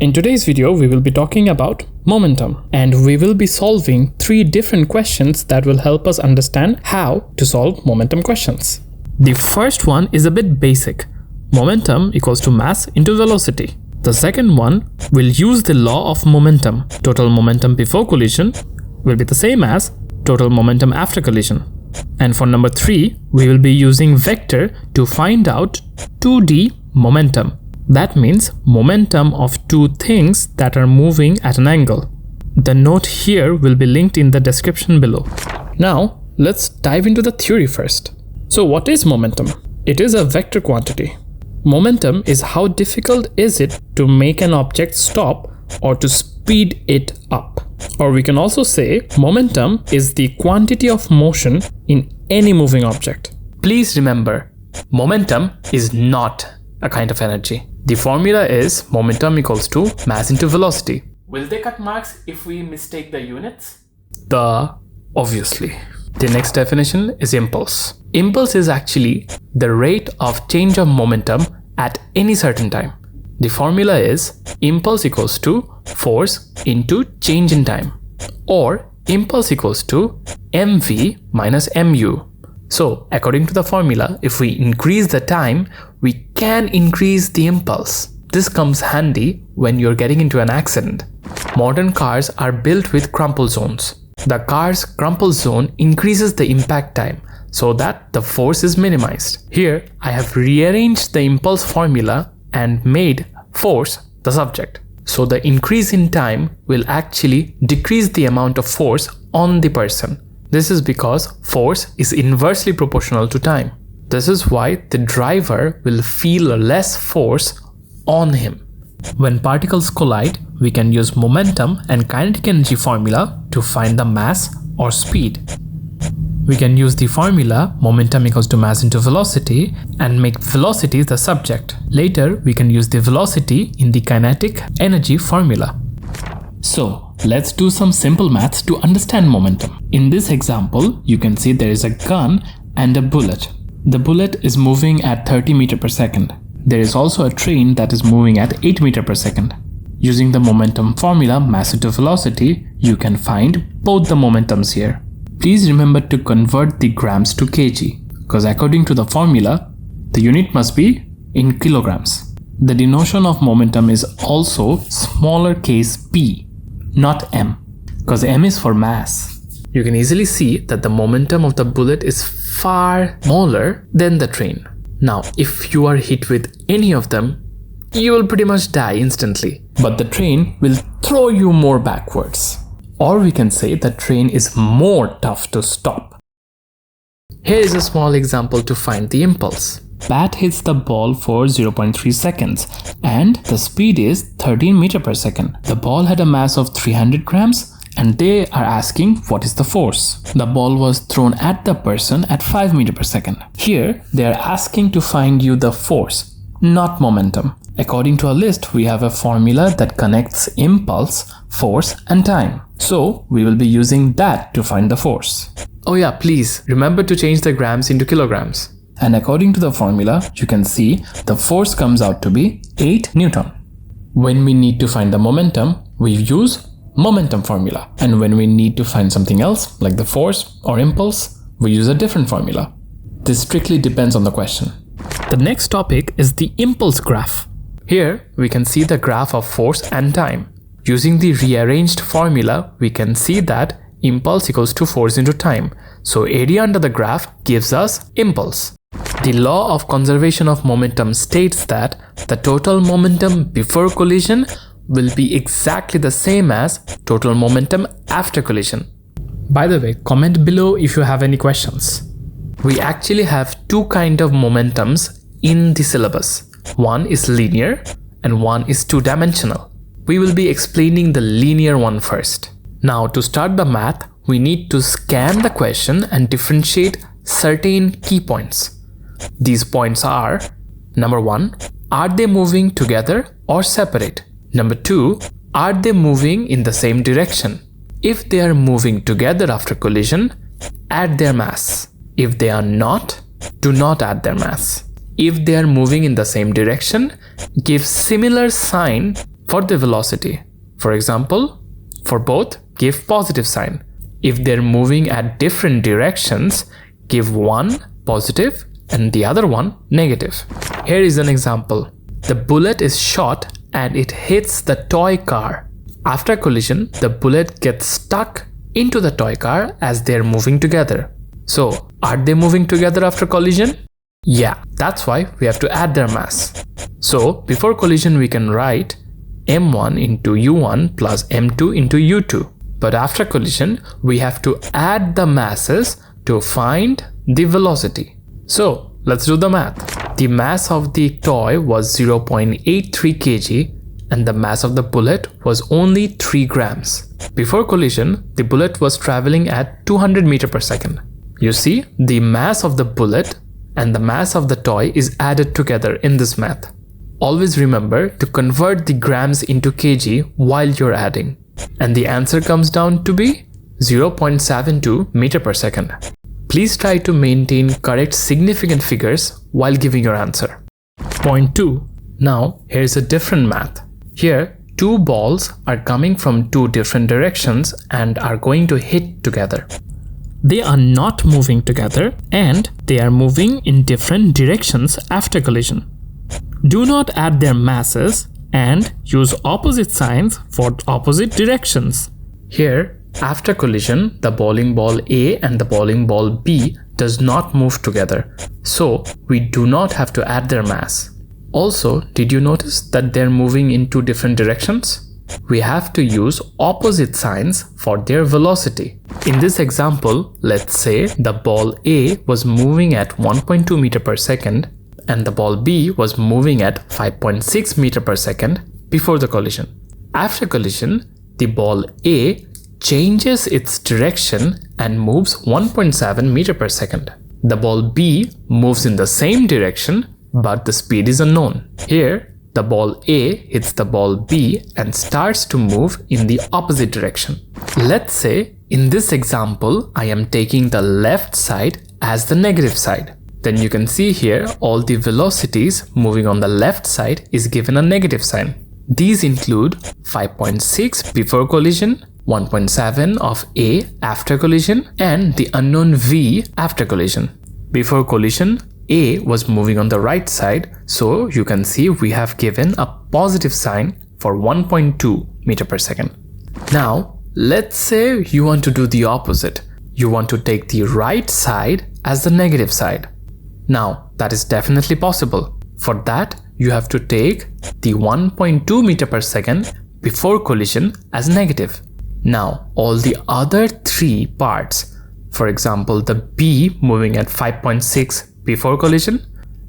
In today's video, we will be talking about momentum, and we will be solving 3 different questions that will help us understand how to solve momentum questions. The first one is a bit basic. Momentum equals to mass into velocity. The second one will use the law of momentum. Total momentum before collision will be the same as total momentum after collision. And for number 3, we will be using vector to find out 2D momentum. That means momentum of 2 things that are moving at an angle. The note here will be linked in the description below. Now, let's dive into the theory first. So what is momentum? It is a vector quantity. Momentum is how difficult is it to make an object stop or to speed it up. Or we can also say momentum is the quantity of motion in any moving object. Please remember, momentum is not a kind of energy. The formula is momentum equals to mass into velocity. Will they cut marks if we mistake the units? Obviously. The next definition is impulse. Impulse is actually the rate of change of momentum at any certain time. The formula is impulse equals to force into change in time, or impulse equals to mv minus mu. So according to the formula, if we increase the time, we can increase the impulse. This comes handy when you're getting into an accident. Modern cars are built with crumple zones. The car's crumple zone increases the impact time so that the force is minimized. Here, I have rearranged the impulse formula and made force the subject. So the increase in time will actually decrease the amount of force on the person. This is because force is inversely proportional to time. This is why the driver will feel less force on him. When particles collide, we can use momentum and kinetic energy formula to find the mass or speed. We can use the formula momentum equals to mass into velocity and make velocity the subject. Later, we can use the velocity in the kinetic energy formula. So, let's do some simple maths to understand momentum. In this example, you can see there is a gun and a bullet. The bullet is moving at 30 meters per second. There is also a train that is moving at 8 meters per second. Using the momentum formula mass into velocity, you can find both the momentums here. Please remember to convert the grams to kg, because according to the formula, the unit must be in kilograms. The denotation of momentum is also smaller case p, not m, because m is for mass. You can easily see that the momentum of the bullet is far smaller than the train. Now, if you are hit with any of them, you will pretty much die instantly. But the train will throw you more backwards. Or we can say the train is more tough to stop. Here is a small example to find the impulse. Bat hits the ball for 0.3 seconds and the speed is 13 meters per second. The ball had a mass of 300 grams and they are asking what is the force. The ball was thrown at the person at 5 meters per second. Here they are asking to find you the force, not momentum. According to our list, we have a formula that connects impulse, force and time. So we will be using that to find the force. Oh yeah, please remember to change the grams into kilograms. And according to the formula, you can see the force comes out to be 8 Newton. When we need to find the momentum, we use momentum formula. And when we need to find something else, like the force or impulse, we use a different formula. This strictly depends on the question. The next topic is the impulse graph. Here, we can see the graph of force and time. Using the rearranged formula, we can see that impulse equals to force into time. So area under the graph gives us impulse. The law of conservation of momentum states that the total momentum before collision will be exactly the same as total momentum after collision. By the way, comment below if you have any questions. We actually have 2 kinds of momentums in the syllabus. One is linear and one is 2-dimensional. We will be explaining the linear one first. Now to start the math, we need to scan the question and differentiate certain key points. These points are: number 1, are they moving together or separate? Number 2, are they moving in the same direction? If they are moving together after collision, add their mass. If they are not, do not add their mass. If they are moving in the same direction, give similar sign for the velocity. For example, for both, give positive sign. If they're moving at different directions, give one positive and the other one negative. Here is an example. The bullet is shot and it hits the toy car. After collision, the bullet gets stuck into the toy car as they're moving together. So, are they moving together after collision? Yeah, that's why we have to add their mass. So, before collision we can write m1 into u1 plus m2 into u2. But after collision, we have to add the masses to find the velocity. So, let's do the math. The mass of the toy was 0.83 kg and the mass of the bullet was only 3 grams. Before collision, the bullet was traveling at 200 meters per second. You see, the mass of the bullet and the mass of the toy is added together in this math. Always remember to convert the grams into kg while you're adding. And the answer comes down to be 0.72 meter per second. Please try to maintain correct significant figures while giving your answer. Point 2. Now, here's a different math. Here, two balls are coming from two different directions and are going to hit together. They are not moving together and they are moving in different directions after collision. Do not add their masses and use opposite signs for opposite directions. Here, after collision, the bowling ball A and the bowling ball B does not move together, so we do not have to add their mass. Also, did you notice that they're moving in two different directions? We have to use opposite signs for their velocity. In this example, let's say the ball A was moving at 1.2 meter per second and the ball B was moving at 5.6 meter per second before the collision. After collision, the ball A changes its direction and moves 1.7 meter per second. The ball B moves in the same direction, but the speed is unknown. Here, the ball A hits the ball B and starts to move in the opposite direction. Let's say in this example, I am taking the left side as the negative side. Then you can see here all the velocities moving on the left side is given a negative sign. These include 5.6 before collision, 1.7 of A after collision, and the unknown V after collision. Before collision, A was moving on the right side, so you can see we have given a positive sign for 1.2 meter per second. Now, let's say you want to do the opposite. You want to take the right side as the negative side. Now, that is definitely possible. For that, you have to take the 1.2 meter per second before collision as negative. Now, all the other three parts, for example, the B moving at 5.6 before collision,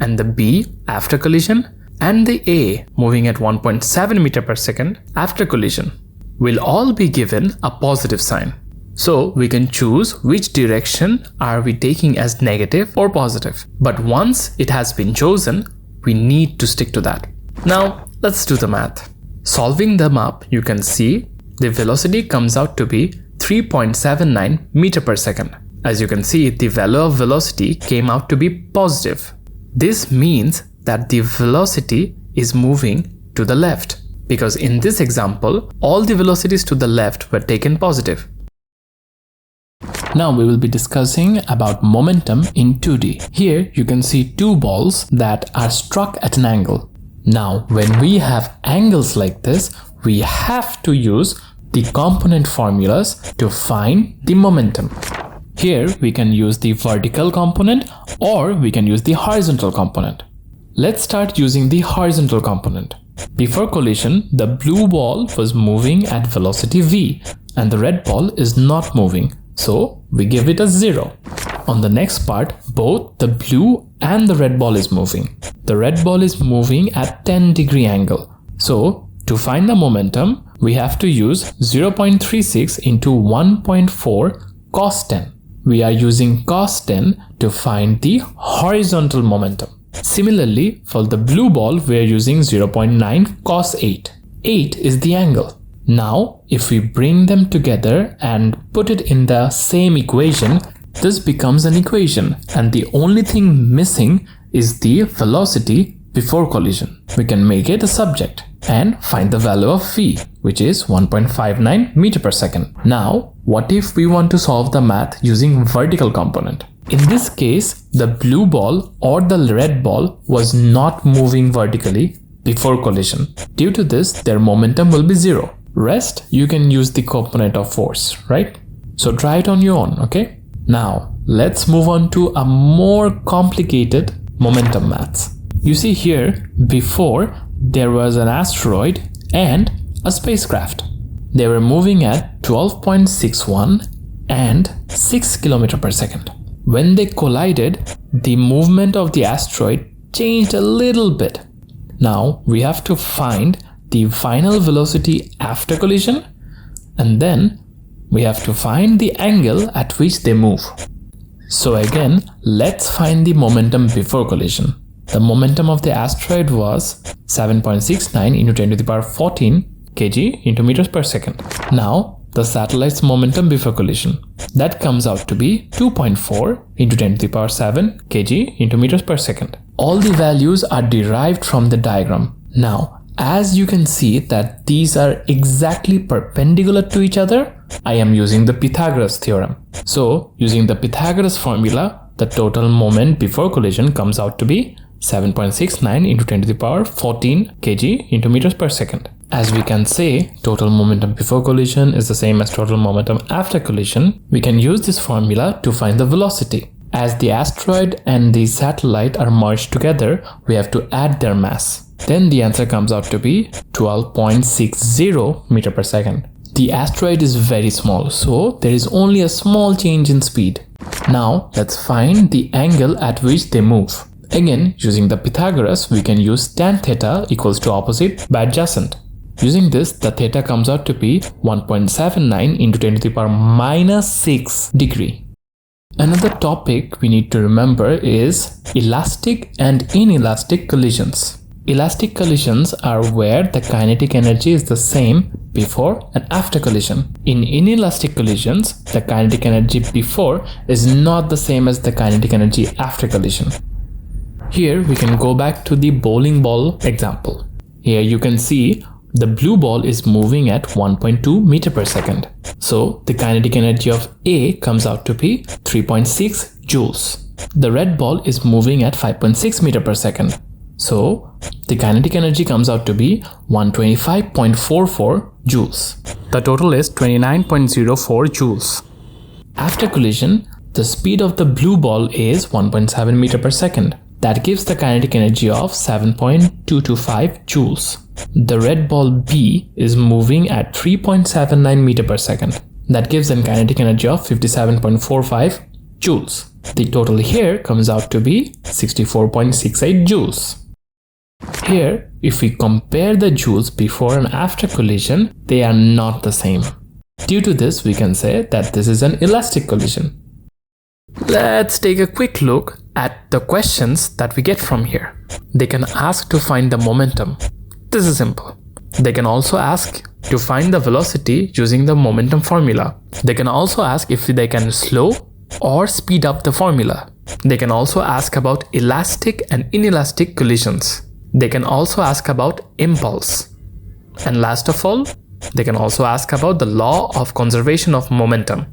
and the B after collision, and the A moving at 1.7 meter per second after collision, will all be given a positive sign. So we can choose which direction are we taking as negative or positive. But once it has been chosen, we need to stick to that. Now let's do the math. Solving them up, you can see the velocity comes out to be 3.79 meter per second. As you can see, the value of velocity came out to be positive. This means that the velocity is moving to the left, because in this example, all the velocities to the left were taken positive. Now we will be discussing about momentum in 2D. Here you can see two balls that are struck at an angle. Now when we have angles like this, we have to use the component formulas to find the momentum. Here we can use the vertical component or we can use the horizontal component. Let's start using the horizontal component. Before collision, the blue ball was moving at velocity v and the red ball is not moving, so we give it a 0. On the next part, both the blue and the red ball is moving. The red ball is moving at 10-degree angle. So to find the momentum, we have to use 0.36 into 1.4 cos 10. We are using cos 10 to find the horizontal momentum. Similarly, for the blue ball, we are using 0.9 cos 8. 8 is the angle. Now, if we bring them together and put it in the same equation, this becomes an equation, and the only thing missing is the velocity before collision. We can make it a subject and find the value of v, which is 1.59 meter per second. Now, what if we want to solve the math using vertical component? In this case, the blue ball or the red ball was not moving vertically before collision. Due to this, their momentum will be 0. Rest, you can use the component of force, right? So try it on your own, okay? Now, let's move on to a more complicated momentum maths. You see here, before there was an asteroid and a spacecraft. They were moving at 12.61 and 6 km per second. When they collided, the movement of the asteroid changed a little bit. Now we have to find the final velocity after collision, and then we have to find the angle at which they move. So again, let's find the momentum before collision. The momentum of the asteroid was 7.69 into 10 to the power 14 kg into meters per second. Now the satellite's momentum before collision, that comes out to be 2.4 into 10 to the power 7 kg into meters per second. All the values are derived from the diagram. Now, as you can see that these are exactly perpendicular to each other, I am using the Pythagoras theorem. So, using the Pythagoras formula, the total moment before collision comes out to be 7.69 into 10 to the power 14 kg into meters per second. As we can say, total momentum before collision is the same as total momentum after collision. We can use this formula to find the velocity. As the asteroid and the satellite are merged together, we have to add their mass. Then the answer comes out to be 12.60 meter per second. The asteroid is very small, so there is only a small change in speed. Now let's find the angle at which they move. Again, using the Pythagoras, we can use tan theta equals to opposite by adjacent. Using this, the theta comes out to be 1.79 into 10 to the power minus 6 degree. Another topic we need to remember is elastic and inelastic collisions. Elastic collisions are where the kinetic energy is the same before and after collision. In inelastic collisions, the kinetic energy before is not the same as the kinetic energy after collision. Here we can go back to the bowling ball example. Here you can see the blue ball is moving at 1.2 meter per second. So the kinetic energy of A comes out to be 3.6 joules. The red ball is moving at 5.6 meter per second. So the kinetic energy comes out to be 125.44 joules. The total is 29.04 joules. After collision, the speed of the blue ball is 1.7 meter per second. That gives the kinetic energy of 7.225 joules. The red ball B is moving at 3.79 meter per second. That gives a kinetic energy of 57.45 joules. The total here comes out to be 64.68 joules. Here, if we compare the joules before and after collision, they are not the same. Due to this, we can say that this is an elastic collision. Let's take a quick look at the questions that we get from here. They can ask to find the momentum. This is simple. They can also ask to find the velocity using the momentum formula. They can also ask if they can slow or speed up the formula. They can also ask about elastic and inelastic collisions. They can also ask about impulse. And last of all, they can also ask about the law of conservation of momentum.